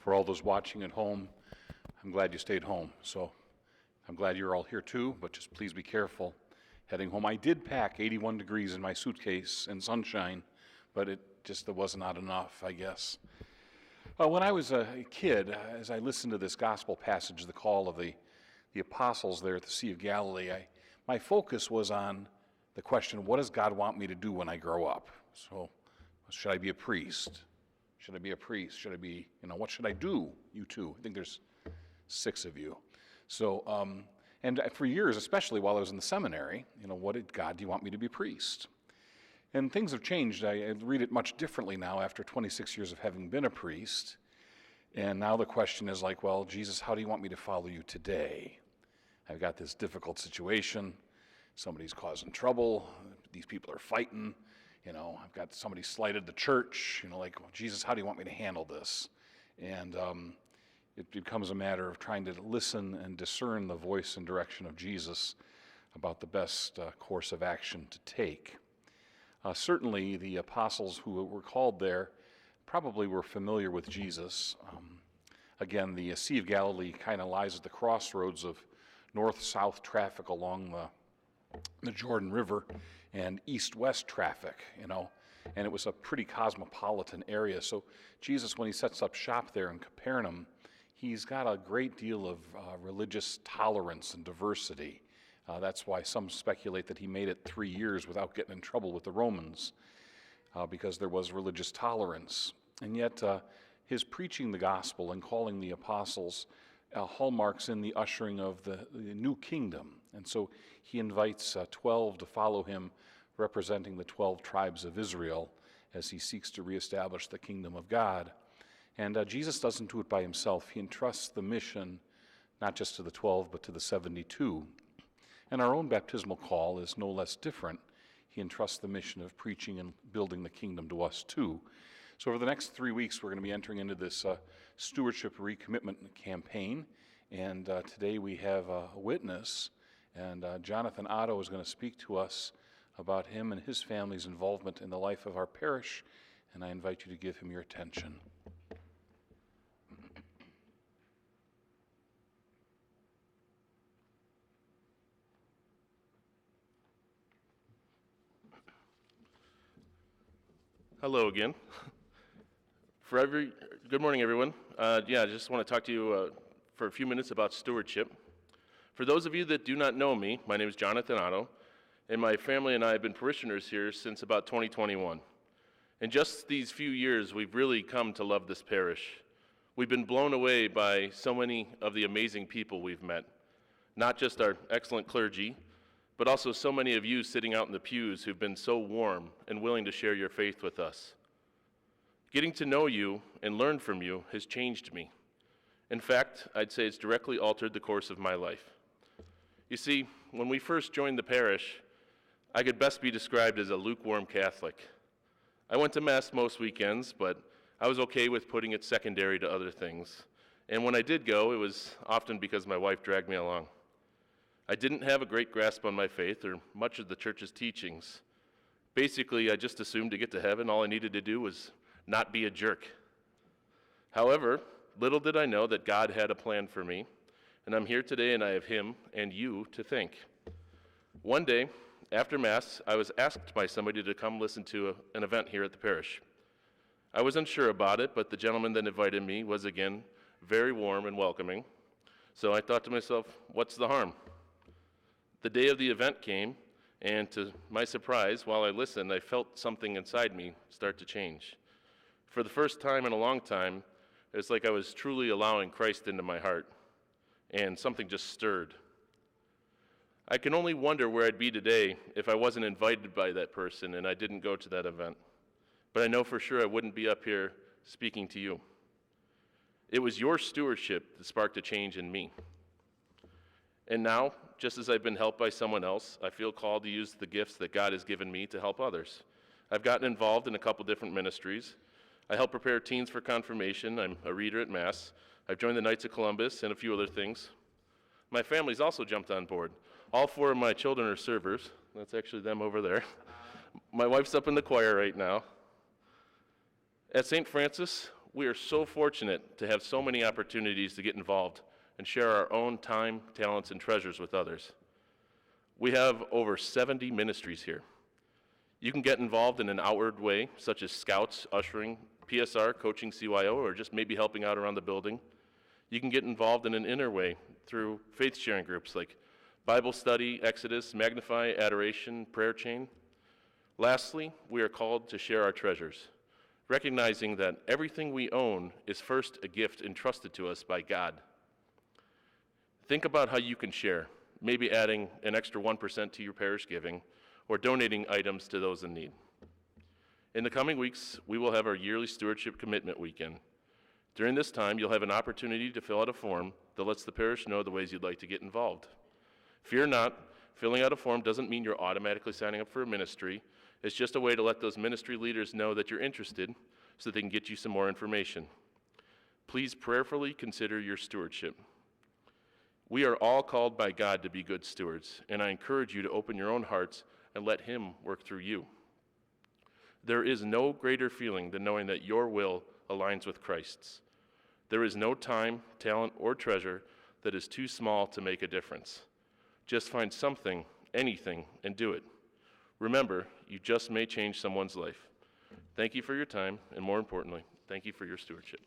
For all those watching at home, I'm glad you stayed home. So I'm glad you're all here too, but just please be careful heading home. I did pack 81 degrees in my suitcase and sunshine, but it was not enough, I guess. When I was a kid, as I listened to this gospel passage, the call of the apostles there at the Sea of Galilee, my focus was on the question, what does God want me to do when I grow up? So, should I be a priest? Should I be a priest? Should I be, what should I do? You two. I think there's 6 of you. So, and for years, especially while I was in the seminary, what did God, do you want me to be a priest? And things have changed. I read it much differently now after 26 years of having been a priest. And now the question is like, well, Jesus, how do you want me to follow you today? I've got this difficult situation. Somebody's causing trouble. These people are fighting. I've got somebody slighted the church. Like, well, Jesus, how do you want me to handle this? And it becomes a matter of trying to listen and discern the voice and direction of Jesus about the best course of action to take. Certainly, the apostles who were called there probably were familiar with Jesus. Again, the Sea of Galilee kind of lies at the crossroads of north-south traffic along the Jordan River and east-west traffic, and it was a pretty cosmopolitan area. So Jesus, when he sets up shop there in Capernaum, he's got a great deal of religious tolerance and diversity. That's why some speculate that he made it 3 years without getting in trouble with the Romans, because there was religious tolerance. And yet, his preaching the gospel and calling the apostles hallmarks in the ushering of the new kingdom. And so he invites 12 to follow him, representing the 12 tribes of Israel as he seeks to reestablish the kingdom of God. And Jesus doesn't do it by himself. He entrusts the mission not just to the 12, but to the 72. And our own baptismal call is no less different. He entrusts the mission of preaching and building the kingdom to us too. So over the next 3 weeks, we're going to be entering into this stewardship recommitment campaign. And today we have a witness, and Jonathon Otto is going to speak to us about him and his family's involvement in the life of our parish. And I invite you to give him your attention. Hello again. Good morning, everyone. I just want to talk to you for a few minutes about stewardship. For those of you that do not know me, my name is Jonathon Otto, and my family and I have been parishioners here since about 2021. In just these few years, we've really come to love this parish. We've been blown away by so many of the amazing people we've met, not just our excellent clergy, but also so many of you sitting out in the pews who've been so warm and willing to share your faith with us. Getting to know you and learn from you has changed me. In fact, I'd say it's directly altered the course of my life. You see, when we first joined the parish, I could best be described as a lukewarm Catholic. I went to Mass most weekends, but I was okay with putting it secondary to other things. And when I did go, it was often because my wife dragged me along. I didn't have a great grasp on my faith or much of the church's teachings. Basically, I just assumed to get to heaven, all I needed to do was not be a jerk. However, little did I know that God had a plan for me, and I'm here today and I have him and you to thank. One day, after Mass, I was asked by somebody to come listen to an event here at the parish. I was unsure about it, but the gentleman that invited me was again very warm and welcoming. So I thought to myself, what's the harm? The day of the event came, and to my surprise, while I listened, I felt something inside me start to change. For the first time in a long time, it's like I was truly allowing Christ into my heart, and something just stirred. I can only wonder where I'd be today if I wasn't invited by that person and I didn't go to that event. But I know for sure I wouldn't be up here speaking to you. It was your stewardship that sparked a change in me. And now, just as I've been helped by someone else, I feel called to use the gifts that God has given me to help others. I've gotten involved in a couple different ministries. I help prepare teens for confirmation. I'm a reader at Mass. I've joined the Knights of Columbus and a few other things. My family's also jumped on board. All 4 of my children are servers. That's actually them over there. My wife's up in the choir right now. At St. Francis, We are so fortunate to have so many opportunities to get involved and share our own time, talents, and treasures with others. We have over 70 ministries here. You can get involved in an outward way, such as scouts, ushering, PSR, coaching CYO, or just maybe helping out around the building. You can get involved in an inner way through faith-sharing groups like Bible study, Exodus, Magnify, Adoration, Prayer Chain. Lastly, we are called to share our treasures, recognizing that everything we own is first a gift entrusted to us by God. Think about how you can share, maybe adding an extra 1% to your parish giving, or donating items to those in need. In the coming weeks, we will have our yearly Stewardship Commitment Weekend. During this time, you'll have an opportunity to fill out a form that lets the parish know the ways you'd like to get involved. Fear not, filling out a form doesn't mean you're automatically signing up for a ministry. It's just a way to let those ministry leaders know that you're interested so that they can get you some more information. Please prayerfully consider your stewardship. We are all called by God to be good stewards, and I encourage you to open your own hearts and let Him work through you. There is no greater feeling than knowing that your will aligns with Christ's. There is no time, talent, or treasure that is too small to make a difference. Just find something, anything, and do it. Remember, you just may change someone's life. Thank you for your time, and more importantly, thank you for your stewardship.